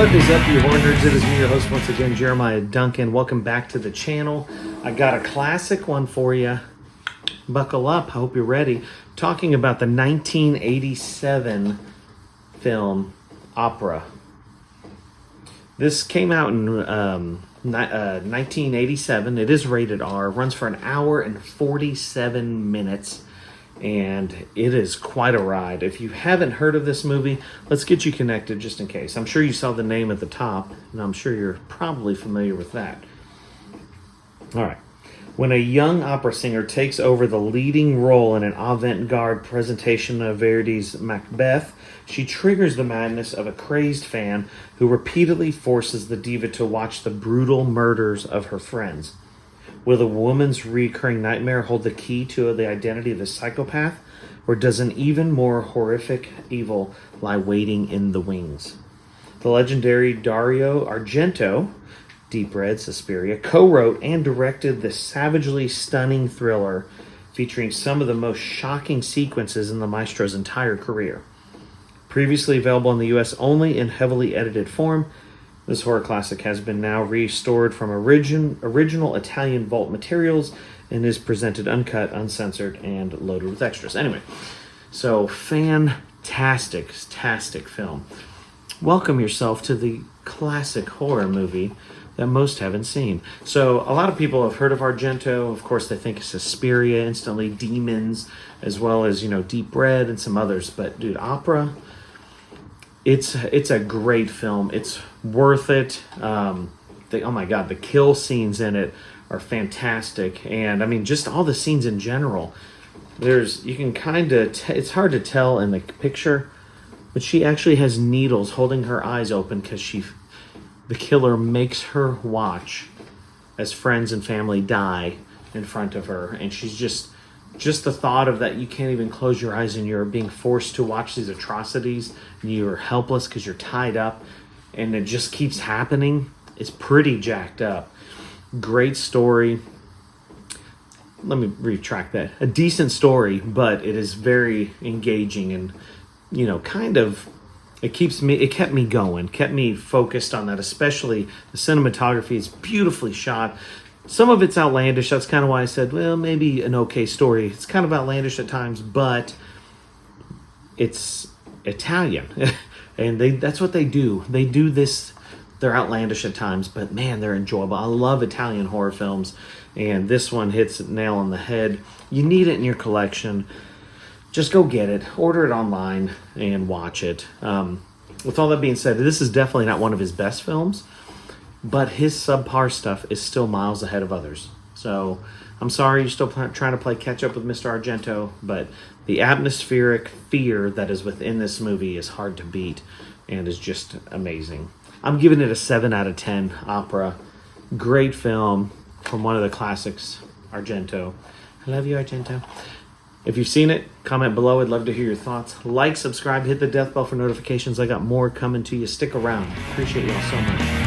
What is up, you horror nerds? It is me, your host, once again, Jeremiah Duncan. Welcome back to the channel. I got a classic one for you. Buckle up. I hope you're ready. Talking about the 1987 film Opera. This came out in 1987. It is rated R. Runs for an hour and 47 minutes. And it is quite a ride. If you haven't heard of this movie, let's get you connected just in case. I'm sure you saw the name at the top, and I'm sure you're probably familiar with that. All right. When a young opera singer takes over the leading role in an avant-garde presentation of Verdi's Macbeth, she triggers the madness of a crazed fan who repeatedly forces the diva to watch the brutal murders of her friends. Will the woman's recurring nightmare hold the key to the identity of the psychopath, or does an even more horrific evil lie waiting in the wings? The legendary Dario Argento, Deep Red, Suspiria, co-wrote and directed the savagely stunning thriller featuring some of the most shocking sequences in the maestro's entire career. Previously available in the US only in heavily edited form, this horror classic has been now restored from original Italian vault materials and is presented uncut, uncensored, and loaded with extras. Anyway, so fantastic film. Welcome yourself to the classic horror movie that most haven't seen. So a lot of people have heard of Argento. Of course, they think of Suspiria instantly, Demons, as well as, Deep Red and some others. But dude, Opera, it's a great film. It's worth it. Oh my god, the kill scenes in it are fantastic, and I mean just all the scenes in general. You can kind of it's hard to tell in the picture, but she actually has needles holding her eyes open because the killer makes her watch as friends and family die in front of her, and she's just the thought of that, you can't even close your eyes and you're being forced to watch these atrocities and you're helpless because you're tied up and it just keeps happening. It's pretty jacked up. Great story. Let me retract that. A decent story, but it is very engaging and, it kept me going, kept me focused on that, especially the cinematography is beautifully shot. Some of it's outlandish. That's kind of why I said, well, maybe an okay story. It's kind of outlandish at times, but it's Italian. And that's what they do. They do this. They're outlandish at times, but man, they're enjoyable. I love Italian horror films, and this one hits a nail on the head. You need it in your collection. Just go get it. Order it online and watch it. With all that being said, this is definitely not one of his best films, but his subpar stuff is still miles ahead of others. So I'm sorry you're still trying to play catch up with Mr. Argento, but the atmospheric fear that is within this movie is hard to beat and is just amazing. I'm giving it a 7 out of 10, Opera. Great film from one of the classics, Argento. I love you, Argento. If you've seen it, comment below. I'd love to hear your thoughts. Like, subscribe, hit the death bell for notifications. I got more coming to you. Stick around. Appreciate y'all so much.